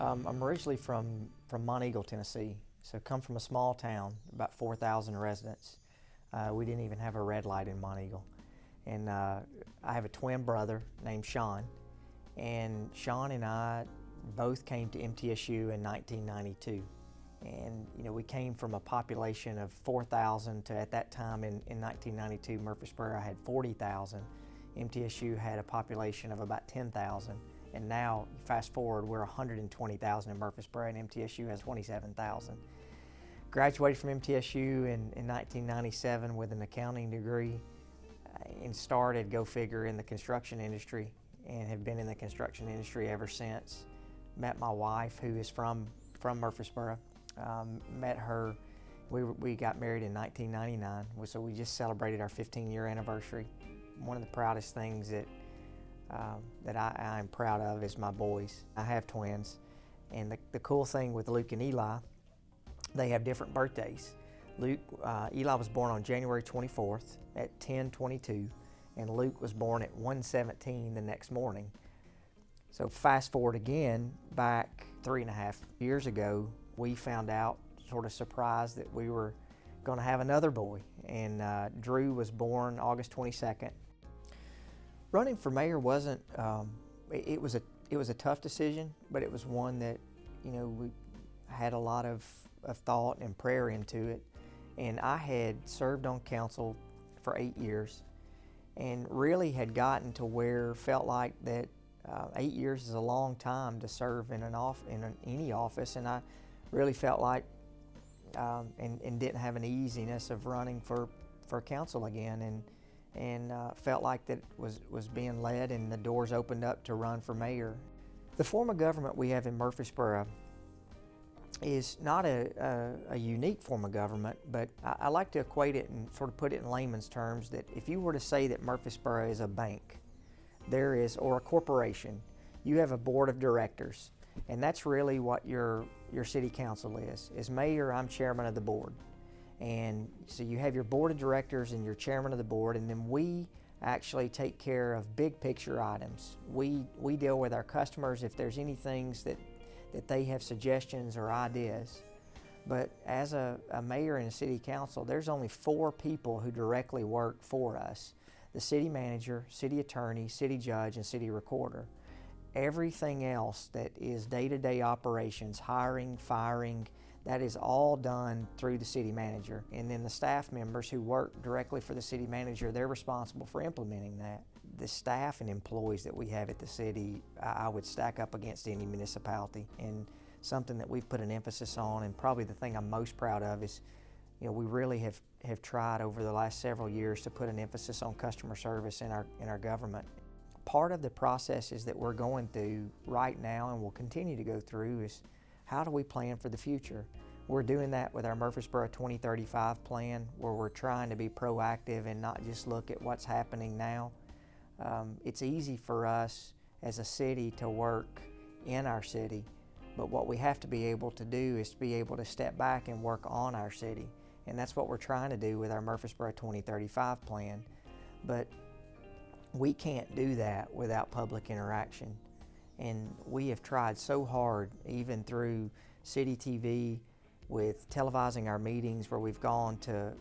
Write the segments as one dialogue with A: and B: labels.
A: I'm originally from Monteagle, Tennessee, so come from a small town, about 4,000 residents. We didn't even have a red light in Monteagle. And I have a twin brother named Sean, and Sean and I both came to MTSU in 1992. And we came from a population of 4,000 to, at that time in 1992, Murfreesboro had 40,000. MTSU had a population of about 10,000. And now, fast forward, we're 120,000 in Murfreesboro, and MTSU has 27,000. Graduated from MTSU in 1997 with an accounting degree and started, go figure, in the construction industry, and have been in the construction industry ever since. Met my wife, who is from Murfreesboro. Met her, we got married in 1999, so we just celebrated our 15-year anniversary. One of the proudest things that I'm proud of is my boys. I have twins, and the cool thing with Luke and Eli, they have different birthdays. Eli was born on January 24th at 10:22, and Luke was born at 1:17 the next morning. So fast forward again, back 3.5 years ago, we found out, sort of surprised, that we were going to have another boy, and Drew was born August 22nd. Running for mayor wasn't, it was a tough decision, but it was one that, we had a lot of thought and prayer into it. And I had served on council for 8 years and really had gotten to where felt like that 8 years is a long time to serve in any office, and I really felt like and didn't have an easiness of running for council again, and felt like that was being led and the doors opened up to run for mayor. The form of government we have in Murfreesboro is not a unique form of government, but I like to equate it and sort of put it in layman's terms that if you were to say that Murfreesboro is a bank, or a corporation, you have a board of directors, and that's really what your city council is. As mayor, I'm chairman of the board. And so you have your board of directors and your chairman of the board, and then we actually take care of big picture items. We deal with our customers if there's any things that they have suggestions or ideas. But as a mayor and a city council, there's only 4 people who directly work for us: the city manager, city attorney, city judge, and city recorder. Everything else that is day-to-day operations, hiring, firing, that is all done through the city manager. And then the staff members who work directly for the city manager, they're responsible for implementing that. The staff and employees that we have at the city, I would stack up against any municipality, and something that we've put an emphasis on, and probably the thing I'm most proud of is, we really have tried over the last several years to put an emphasis on customer service in our government. Part of the processes that we're going through right now and will continue to go through is, how do we plan for the future? We're doing that with our Murfreesboro 2035 plan, where we're trying to be proactive and not just look at what's happening now. It's easy for us as a city to work in our city, but what we have to be able to do is to be able to step back and work on our city. And that's what we're trying to do with our Murfreesboro 2035 plan. But we can't do that without public interaction. And we have tried so hard, even through city TV, with televising our meetings, where we've gone to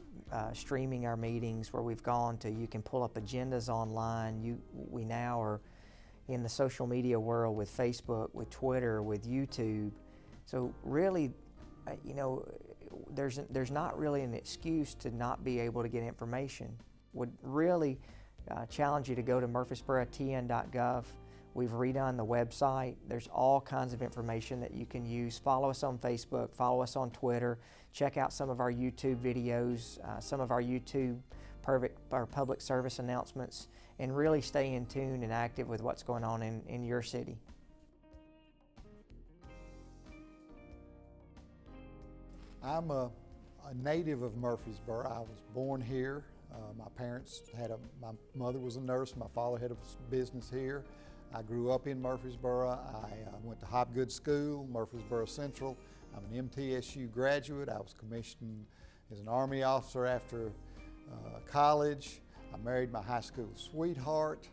A: streaming our meetings, where we've gone to, you can pull up agendas online. We now are in the social media world with Facebook, with Twitter, with YouTube. So really, there's not really an excuse to not be able to get information. Would really challenge you to go to murfreesborotn.gov. We've redone the website. There's all kinds of information that you can use. Follow us on Facebook, follow us on Twitter, check out some of our YouTube videos, some of our YouTube public service announcements, and really stay in tune and active with what's going on in your city.
B: I'm a native of Murfreesboro. I was born here. My parents my mother was a nurse, my father had a business here. I grew up in Murfreesboro. I went to Hopgood School, Murfreesboro Central. I'm an MTSU graduate. I was commissioned as an Army officer after college. I married my high school sweetheart,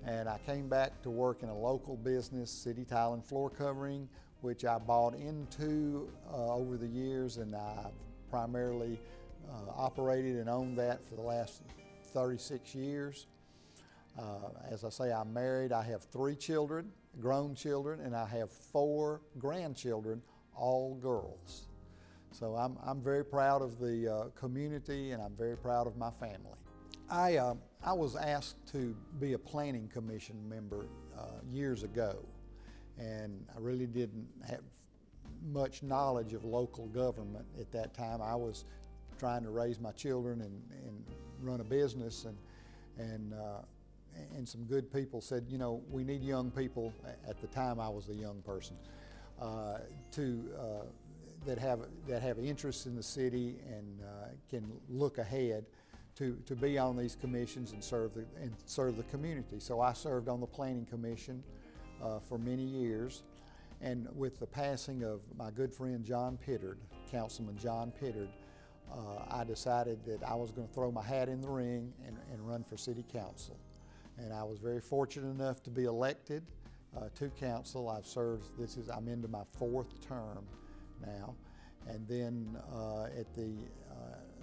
B: and I came back to work in a local business, City Tile and Floor Covering, which I bought into over the years, and I primarily operated and owned that for the last 36 years. As I say, I'm married. I have 3 children, grown children, and I have 4 grandchildren, all girls. So I'm very proud of the community, and I'm very proud of my family. I was asked to be a planning commission member years ago, and I really didn't have much knowledge of local government at that time. I was trying to raise my children and run a business, and some good people said, you know, we need young people. At the time, I was a young person, that have interests in the city and can look ahead to be on these commissions and serve the community. So I served on the Planning Commission for many years, and with the passing of my good friend John Pittard, Councilman John Pittard, I decided that I was going to throw my hat in the ring and run for City Council. And I was very fortunate enough to be elected to council. I've served, I'm into my 4th term now. And then at the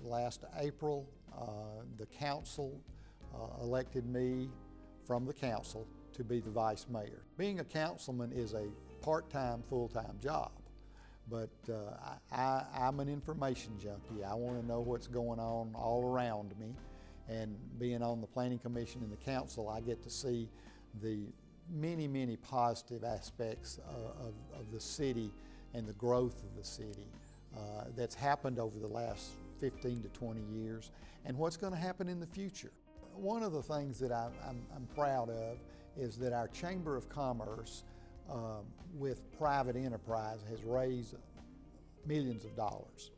B: last April, the council elected me from the council to be the vice mayor. Being a councilman is a part-time, full-time job, but I'm an information junkie. I want to know what's going on all around me, and being on the Planning Commission and the council, I get to see the many, many positive aspects of the city and the growth of the city that's happened over the last 15 to 20 years, and what's going to happen in the future. One of the things that I'm proud of is that our Chamber of Commerce with private enterprise has raised millions of dollars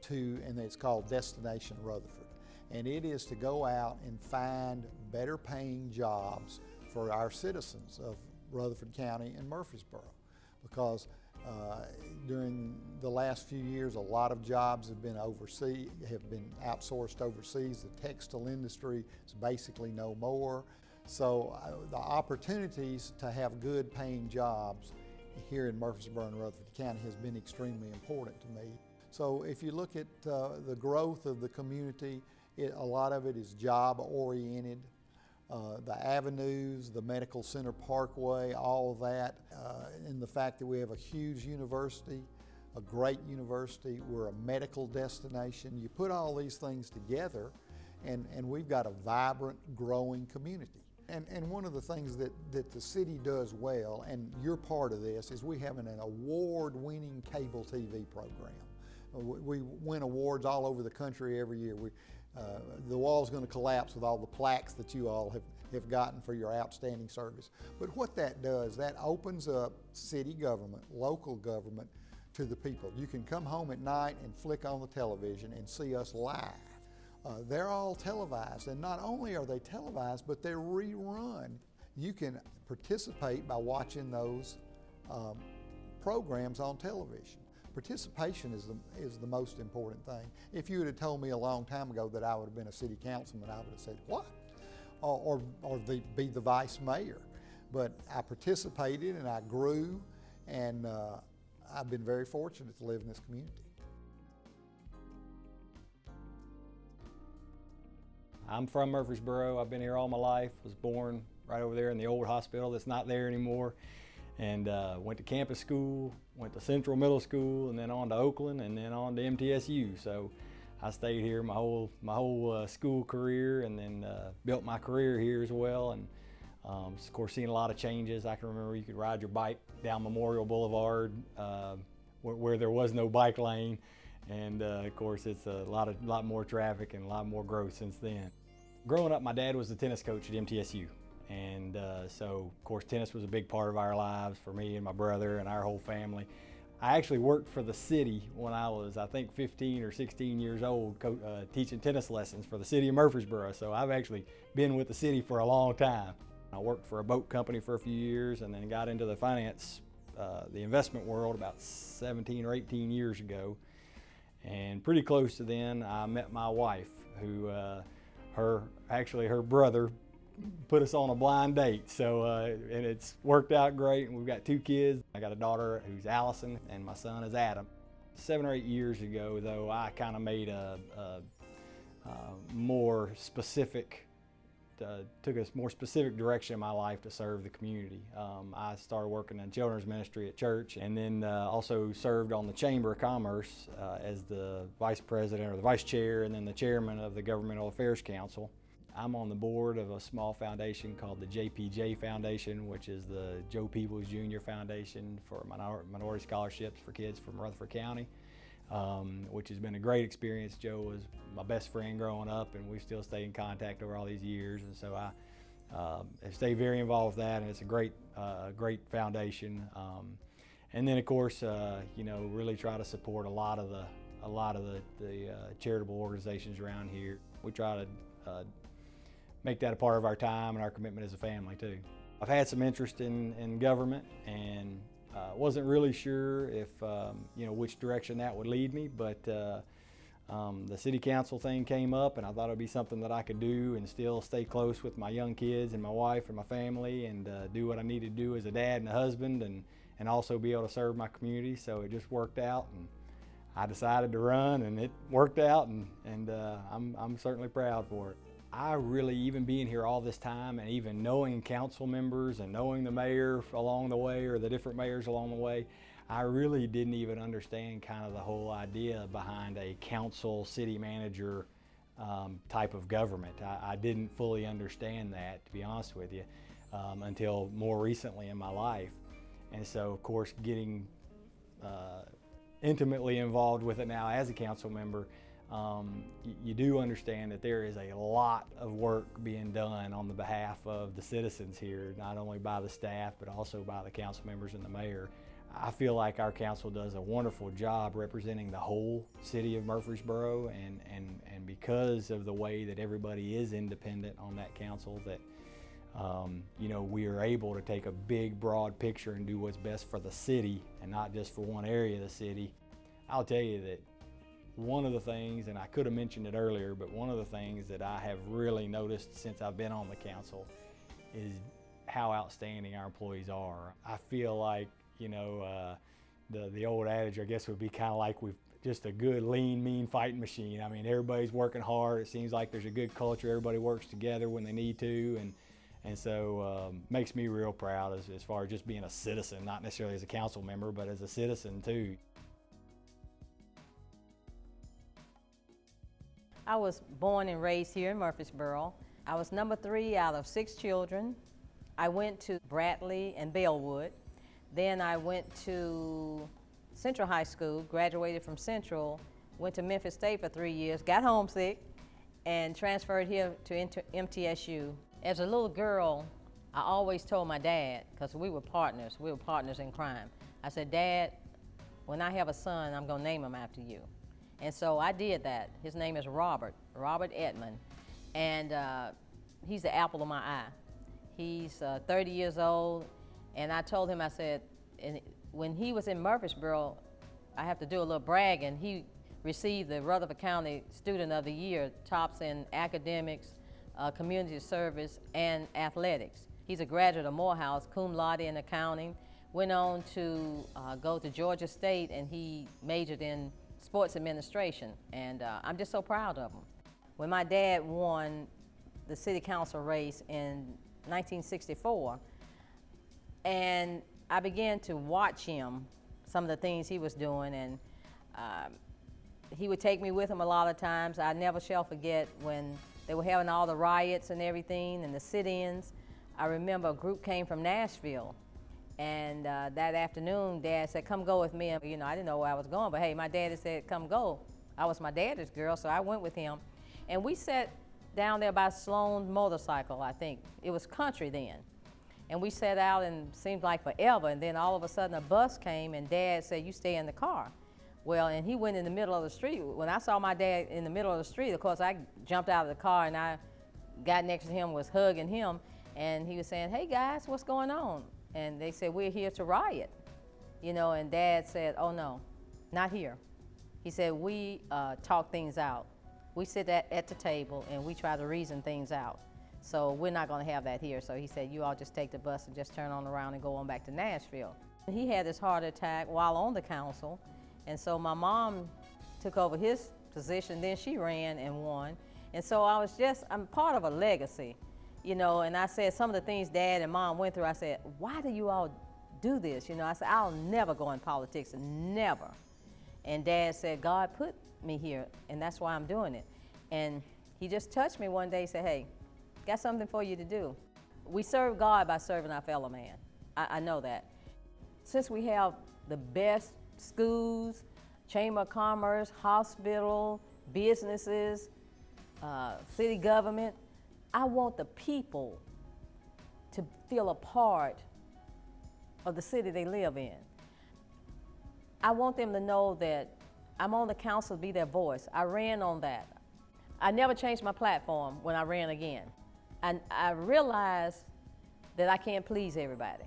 B: and it's called Destination Rutherford. And it is to go out and find better paying jobs for our citizens of Rutherford County and Murfreesboro, because during the last few years, a lot of jobs have been outsourced overseas. The textile industry is basically no more. So the opportunities to have good paying jobs here in Murfreesboro and Rutherford County has been extremely important to me. So if you look at the growth of the community, a lot of it is job oriented. The avenues, the Medical Center Parkway, all of that, and the fact that we have a huge university, a great university, we're a medical destination. You put all these things together and we've got a vibrant, growing community. And one of the things that the city does well, and you're part of this, is we have an award-winning cable TV program. We win awards all over the country every year. The wall's going to collapse with all the plaques that you all have gotten for your outstanding service. But what that does, that opens up city government, local government, to the people. You can come home at night and flick on the television and see us live. They're all televised, and not only are they televised, but they're rerun. You can participate by watching those programs on television. Participation is the most important thing. If you would have told me a long time ago that I would have been a city councilman, I would have said, what? Or be the vice mayor. But I participated and I grew, and I've been very fortunate to live in this community.
C: I'm from Murfreesboro. I've been here all my life. Was born right over there in the old hospital that's not there anymore. And went to campus school, went to Central Middle School, and then on to Oakland, and then on to MTSU. So I stayed here my whole school career, and then built my career here as well. And of course, seen a lot of changes. I can remember you could ride your bike down Memorial Boulevard where there was no bike lane, and of course, it's a lot more traffic and a lot more growth since then. Growing up, my dad was the tennis coach at MTSU. And so, of course, tennis was a big part of our lives for me and my brother and our whole family. I actually worked for the city when I was, I think, 15 or 16 years old, teaching tennis lessons for the city of Murfreesboro. So I've actually been with the city for a long time. I worked for a boat company for a few years and then got into the finance, the investment world about 17 or 18 years ago. And pretty close to then, I met my wife, who her brother put us on a blind date. So, and it's worked out great. And we've got 2 kids. I got a daughter who's Allison, and my son is Adam. 7 or 8 years ago, though, I kind of made a more specific, took a more specific direction in my life to serve the community. I started working in children's ministry at church, and then also served on the Chamber of Commerce as the vice president or the vice chair, and then the chairman of the Governmental Affairs Council. I'm on the board of a small foundation called the JPJ Foundation, which is the Joe Peoples Jr. Foundation for minority scholarships for kids from Rutherford County, which has been a great experience. Joe was my best friend growing up, and we still stay in contact over all these years. And so I have stayed very involved with that, and it's a great foundation. And then, of course, you know, really try to support a lot of the charitable organizations around here. We try to make that a part of our time and our commitment as a family too. I've had some interest in government, and wasn't really sure if you know, which direction that would lead me, but the city council thing came up, and I thought it would be something that I could do and still stay close with my young kids and my wife and my family, and do what I need to do as a dad and a husband, and also be able to serve my community. So it just worked out, and I decided to run, and it worked out, and I'm certainly proud for it. I really, even being here all this time, and even knowing council members and knowing the mayor along the way, or the different mayors along the way, I really didn't even understand kind of the whole idea behind a council city manager type of government. I didn't fully understand that, to be honest with you, until more recently in my life. And so, of course, getting intimately involved with it now as a council member, you do understand that there is a lot of work being done on the behalf of the citizens here, not only by the staff, but also by the council members and the mayor. I feel like our council does a wonderful job representing the whole city of Murfreesboro, and because of the way that everybody is independent on that council, that you know, we are able to take a big, broad picture and do what's best for the city and not just for one area of the city. I'll tell you that one of the things, and I could have mentioned it earlier, but one of the things that I have really noticed since I've been on the council is how outstanding our employees are. I feel like, you know, the old adage, I guess, would be kind of like we've just a good, lean, mean fighting machine. I mean, everybody's working hard. It seems like there's a good culture. Everybody works together when they need to, and so makes me real proud as far as just being a citizen, not necessarily as a council member, but as a citizen too.
D: I was born and raised here in Murfreesboro. I was number 3 out of 6 children. I went to Bradley and Bellwood. Then I went to Central High School, graduated from Central, went to Memphis State for 3 years, got homesick, and transferred here to MTSU. As a little girl, I always told my dad, because we were partners in crime. I said, Dad, when I have a son, I'm gonna name him after you. And so I did that. His name is Robert Edmond, and he's the apple of my eye. He's 30 years old, and I told him, I said, and when he was in Murfreesboro, I have to do a little bragging, he received the Rutherford County Student of the Year, tops in academics, community service, and athletics. He's a graduate of Morehouse, cum laude in accounting, went on to go to Georgia State, and he majored in sports administration, and I'm just so proud of him. When my dad won the city council race in 1964, and I began to watch him, some of the things he was doing, and he would take me with him a lot of times. I never shall forget when they were having all the riots and everything and the sit-ins. I remember a group came from Nashville, and that afternoon, Dad said, come go with me. And, you know, I didn't know where I was going, but hey, my daddy said, come go. I was my daddy's girl, so I went with him. And we sat down there by Sloan's motorcycle, I think. It was country then. And we sat out, and it seemed like forever. And then all of a sudden, a bus came, and Dad said, you stay in the car. Well, and he went in the middle of the street. When I saw my dad in the middle of the street, of course, I jumped out of the car, and I got next to him, was hugging him. And he was saying, hey, guys, what's going on? And they said, we're here to riot, you know, and Dad said, oh no, not here. He said, we talk things out. We sit at the table and we try to reason things out. So we're not going to have that here. So he said, you all just take the bus and just turn on around and go on back to Nashville. He had this heart attack while on the council, and so my mom took over his position. Then she ran and won. And so I'm part of a legacy, you know, and I said some of the things Dad and Mom went through, I said, why do you all do this? You know, I said, I'll never go in politics, never. And Dad said, God put me here, and that's why I'm doing it. And he just touched me one day, said, hey, got something for you to do. We serve God by serving our fellow man. I know that. Since we have the best schools, Chamber of Commerce, hospital, businesses, city government, I want the people to feel a part of the city they live in. I want them to know that I'm on the council to be their voice. I ran on that. I never changed my platform when I ran again. And I realized that I can't please everybody,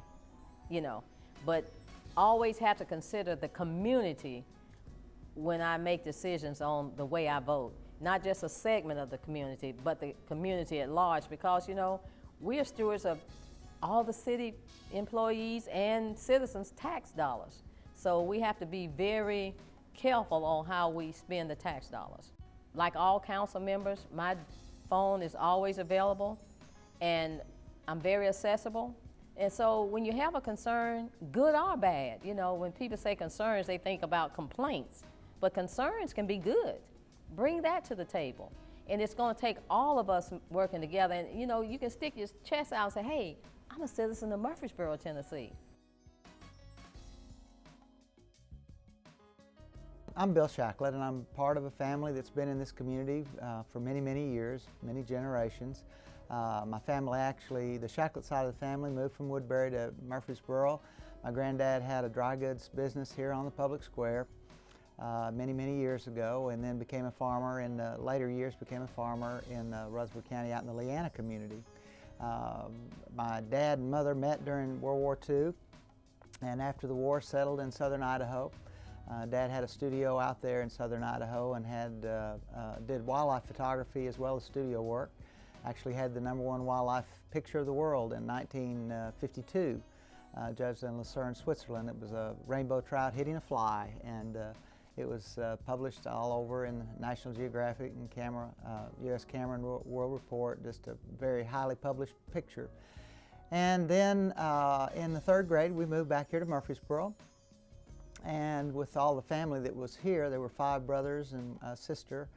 D: you know, but always have to consider the community when I make decisions on the way I vote. Not just a segment of the community, but the community at large, because, you know, we are stewards of all the city employees and citizens' tax dollars. So we have to be very careful on how we spend the tax dollars. Like all council members, my phone is always available, and I'm very accessible. And so when you have a concern, good or bad, you know, when people say concerns, they think about complaints, but concerns can be good. Bring that to the table. And it's going to take all of us working together. And, you know, you can stick your chest out and say, hey, I'm a citizen of Murfreesboro, Tennessee.
E: I'm Bill Shacklet, and I'm part of a family that's been in this community for many, many years, many generations. My family actually, the Shacklet side of the family, moved from Woodbury to Murfreesboro. My granddad had a dry goods business here on the public square many, many years ago, and then became a farmer in later years, became a farmer in Rutherford County out in the Leanna community. My dad and mother met during World War II, and after the war settled in southern Idaho. Dad had a studio out there in southern Idaho and did wildlife photography as well as studio work. Actually had the #1 wildlife picture of the world in 1952, judged in Lucerne, Switzerland. It was a rainbow trout hitting a fly, and it was published all over in National Geographic and U.S. Camera and World Report, just a very highly published picture. And then in the 3rd grade, we moved back here to Murfreesboro. And with all the family that was here, there were 5 brothers and a sister,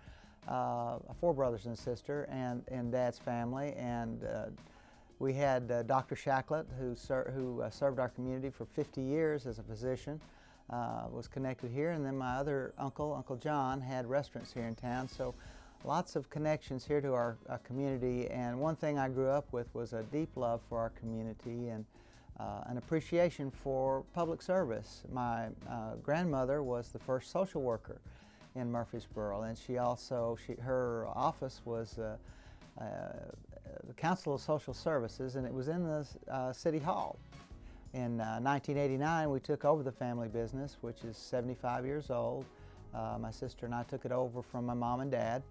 E: 4 brothers and a sister, and Dad's family. And we had Dr. Shacklet, who served our community for 50 years as a physician, was connected here. And then my other uncle, Uncle John, had restaurants here in town. So lots of connections here to our community. And one thing I grew up with was a deep love for our community and an appreciation for public service. My grandmother was the first social worker in Murfreesboro, and her office was the Council of Social Services, and it was in the City Hall. In 1989, we took over the family business, which is 75 years old. My sister and I took it over from my mom and dad,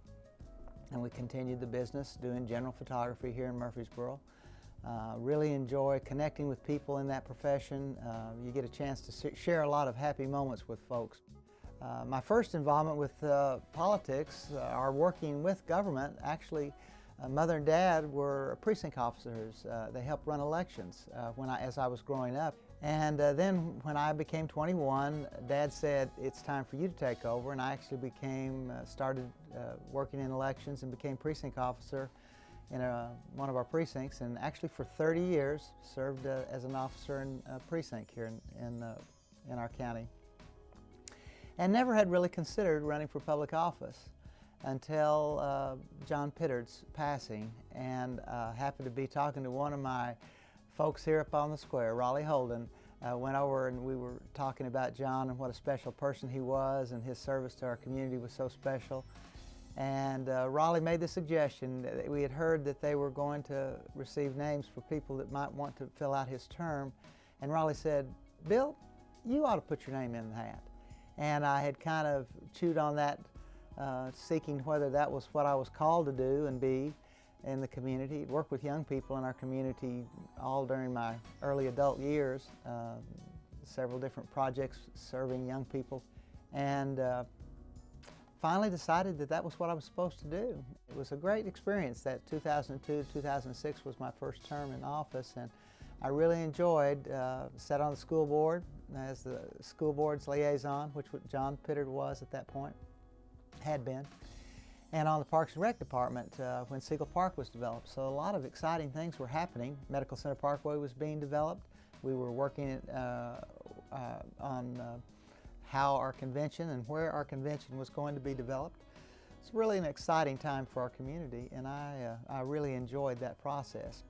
E: and we continued the business doing general photography here in Murfreesboro. Really enjoy connecting with people in that profession. You get a chance to share a lot of happy moments with folks. My first involvement with politics, or working with government, actually, Mother and Dad were precinct officers. They helped run elections as I was growing up. And then when I became 21, Dad said, it's time for you to take over, and I actually started working in elections and became precinct officer in one of our precincts, and actually for 30 years served as an officer in a precinct here in our county. And never had really considered running for public office until John Pittard's passing, and happened to be talking to one of my folks here up on the square, Raleigh Holden. Went over and we were talking about John and what a special person he was, and his service to our community was so special. And Raleigh made the suggestion that we had heard that they were going to receive names for people that might want to fill out his term. And Raleigh said, Bill, you ought to put your name in the hat. And I had kind of chewed on that, seeking whether that was what I was called to do and be. in the community, worked with young people in our community all during my early adult years, several different projects serving young people, and finally decided that that was what I was supposed to do. It was a great experience. That 2002-2006 was my first term in office, and I really enjoyed, sat on the school board as the school board's liaison, which John Pittard was at that point, had been, and on the Parks and Rec department when Siegel Park was developed. So a lot of exciting things were happening. Medical Center Parkway was being developed. We were working on how our convention and where our convention was going to be developed. It's really an exciting time for our community, and I really enjoyed that process.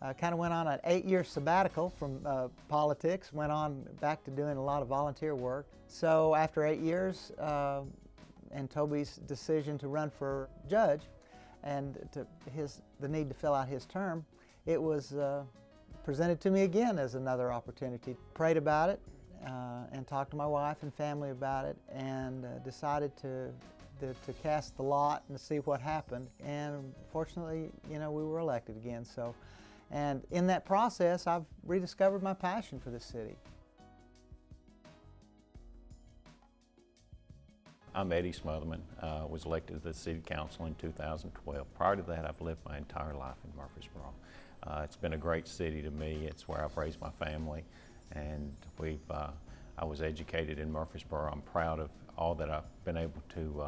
E: I kind of went on an 8-year sabbatical from politics, went on back to doing a lot of volunteer work. So after 8 years, and Toby's decision to run for judge and the need to fill out his term, it was presented to me again as another opportunity. Prayed about it and talked to my wife and family about it, and decided to cast the lot and see what happened. And fortunately, you know, we were elected again. So, and in that process, I've rediscovered my passion for this city.
F: I'm Eddie Smotherman, was elected to the City Council in 2012. Prior to that, I've lived my entire life in Murfreesboro. It's been a great city to me. It's where I've raised my family, and I was educated in Murfreesboro. I'm proud of all that I've been able to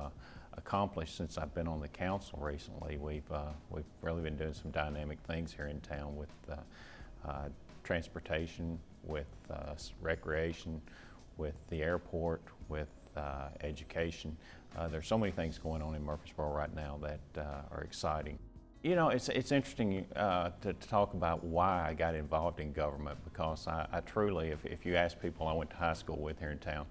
F: accomplish since I've been on the council recently. We've really been doing some dynamic things here in town with transportation, with recreation, with the airport, with education. There's so many things going on in Murfreesboro right now that are exciting. You know, it's interesting to talk about why I got involved in government, because I truly, if you ask people I went to high school with here in town,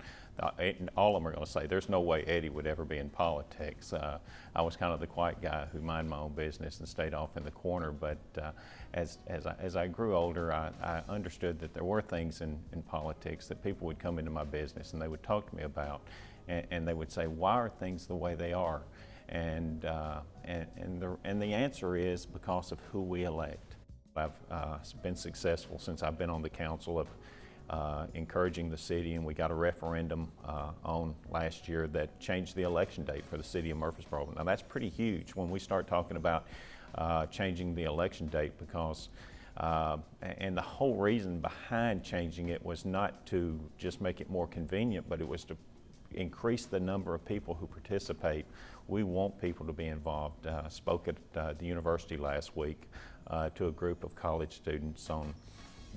F: all of them are going to say there's no way Eddie would ever be in politics. I was kind of the quiet guy who minded my own business and stayed off in the corner, but as I grew older, I understood that there were things in politics that people would come into my business and they would talk to me about, and they would say, why are things the way they are? And the answer is because of who we elect. I've been successful since I've been on the council of encouraging the city, and we got a referendum on last year that changed the election date for the city of Murfreesboro. Now that's pretty huge when we start talking about changing the election date, because and the whole reason behind changing it was not to just make it more convenient, but it was to increase the number of people who participate. We want people to be involved. Spoke at the university last week to a group of college students on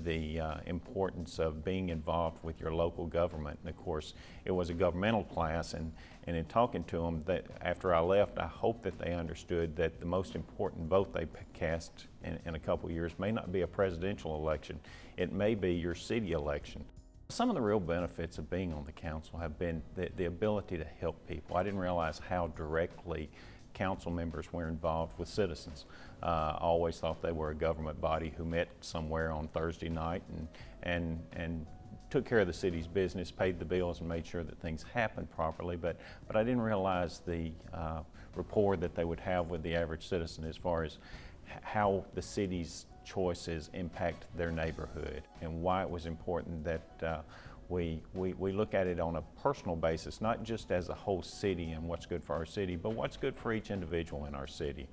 F: the importance of being involved with your local government. And of course, it was a governmental class, and in talking to them, that after I left, I hope that they understood that the most important vote they cast in a couple of years may not be a presidential election. It may be your city election. Some of the real benefits of being on the council have been the ability to help people. I didn't realize how directly council members were involved with citizens. I always thought they were a government body who met somewhere on Thursday night and took care of the city's business, paid the bills, and made sure that things happened properly. But I didn't realize the rapport that they would have with the average citizen as far as how the city's choices impact their neighborhood, and why it was important that we look at it on a personal basis, not just as a whole city and what's good for our city, but what's good for each individual in our city.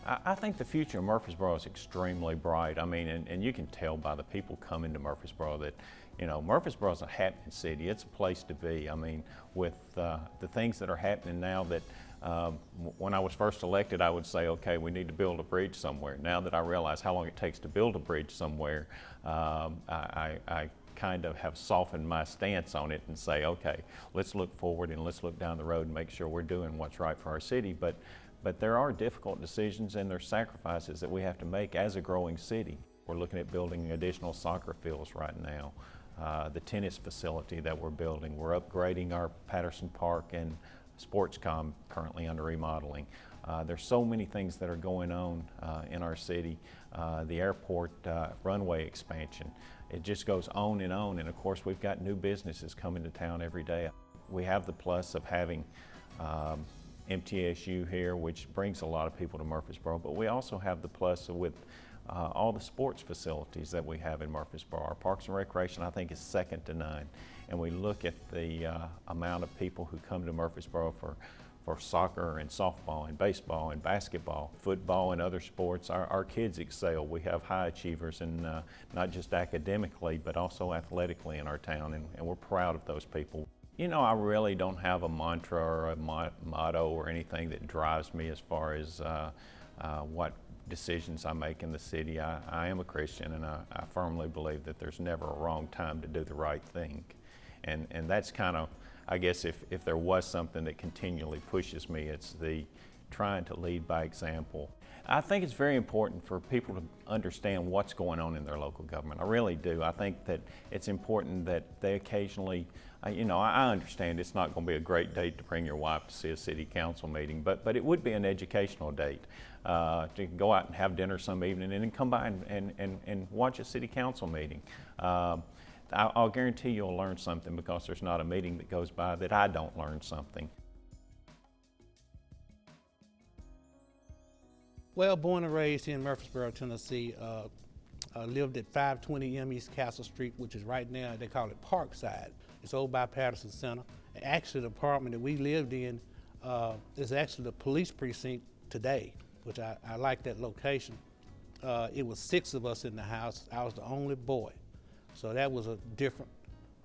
F: I think the future of Murfreesboro is extremely bright. I mean, and you can tell by the people coming to Murfreesboro that, you know, Murfreesboro is a happening city. It's a place to be. I mean, with the things that are happening now that when I was first elected, I would say, okay, we need to build a bridge somewhere. Now that I realize how long it takes to build a bridge somewhere, I kind of have softened my stance on it and say, okay, let's look forward and let's look down the road and make sure we're doing what's right for our city. But there are difficult decisions and there's sacrifices that we have to make as a growing city. We're looking at building additional soccer fields right now. The tennis facility that we're building. We're upgrading our Patterson Park and SportsCom currently under remodeling. There's so many things that are going on in our city. The airport runway expansion. It just goes on, and of course we've got new businesses coming to town every day. We have the plus of having MTSU here, which brings a lot of people to Murfreesboro, but we also have the plus with all the sports facilities that we have in Murfreesboro. Our Parks and Recreation, I think, is second to none. And we look at the amount of people who come to Murfreesboro for soccer and softball and baseball and basketball, football and other sports. Our kids excel. We have high achievers, and not just academically, but also athletically in our town, and we're proud of those people. You know, I really don't have a mantra or a motto or anything that drives me as far as what decisions I make in the city. I am a Christian, and I firmly believe that there's never a wrong time to do the right thing. And that's kind of, I guess, if there was something that continually pushes me, it's the trying to lead by example. I think it's very important for people to understand what's going on in their local government. I really do. I think that it's important that they occasionally, you know, I understand it's not going to be a great date to bring your wife to see a city council meeting, but it would be an educational date to go out and have dinner some evening and then come by and watch a city council meeting. I'll guarantee you'll learn something, because there's not a meeting that goes by that I don't learn something.
G: Well, born and raised here in Murfreesboro, Tennessee. Lived at 520 M East Castle Street, which is right now, they call it Parkside. It's over by Patterson Center. Actually, the apartment that we lived in is actually the police precinct today, which I like that location. It was 6 of us in the house. I was the only boy, so that was a different,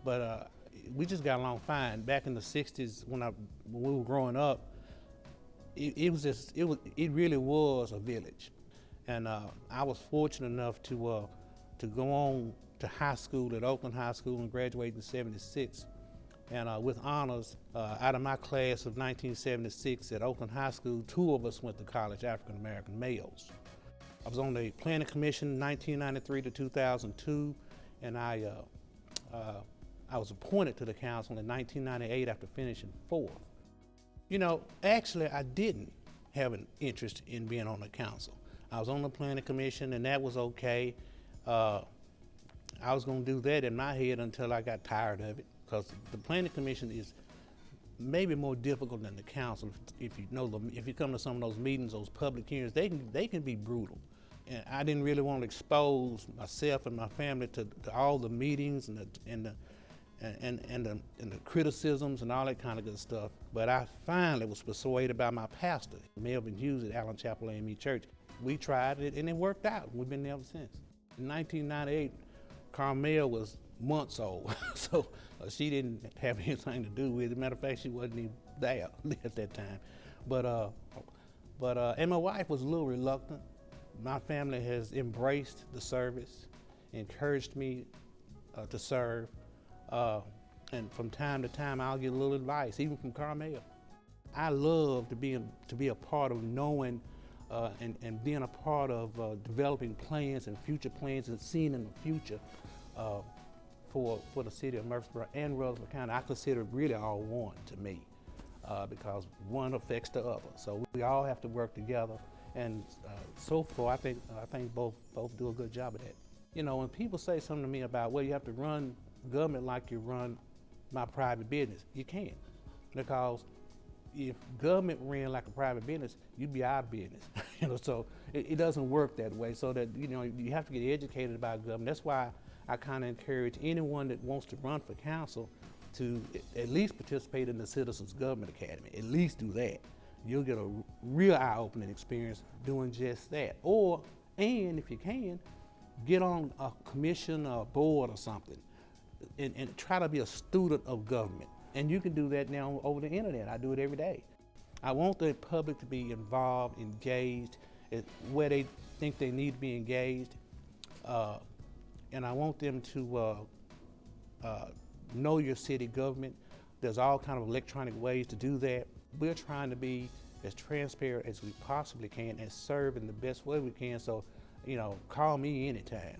G: but we just got along fine. Back in the 60s, when we were growing up, it really was a village. And I was fortunate enough to go on to high school at Oakland High School and graduate in '76. And with honors, out of my class of 1976 at Oakland High School, 2 of us went to college, African American males. I was on the Planning Commission 1993 to 2002, and I was appointed to the council in 1998 after finishing 4th. You know, actually, I didn't have an interest in being on the council. I was on the Planning Commission, and that was okay. I was going to do that in my head until I got tired of it, because the Planning Commission is maybe more difficult than the council. If you come to some of those meetings, those public hearings, they can be brutal. And I didn't really want to expose myself and my family to all the meetings and the criticisms and all that kind of good stuff. But I finally was persuaded by my pastor, Melvin Hughes at Allen Chapel AME Church. We tried it and it worked out. We've been there ever since. In 1998, Carmel was months old, so she didn't have anything to do with it. Matter of fact, she wasn't even there at that time. And my wife was a little reluctant. My family has embraced the service, encouraged me to serve. And from time to time, I'll get a little advice, even from Carmel. I love to be a part of knowing and being a part of developing plans and future plans and seeing in the future for the city of Murfreesboro and Rutherford County. I consider really all one to me, because one affects the other. So we all have to work together, and so far I think both do a good job of that. You know, when people say something to me about, well, you have to run government like you run my private business, you can't, because if government ran like a private business, you'd be out of business. You know, so it doesn't work that way. So that, you know, you have to get educated about government. That's why I kind of encourage anyone that wants to run for council to at least participate in the Citizens Government Academy. At least do that. You'll get a real eye-opening experience doing just that. And if you can, get on a commission or a board or something, and try to be a student of government. And you can do that now over the internet. I do it every day. I want the public to be involved, engaged, where they think they need to be engaged. And I want them to know your city government. There's all kind of electronic ways to do that. We're trying to be as transparent as we possibly can and serve in the best way we can. So, you know, call me anytime.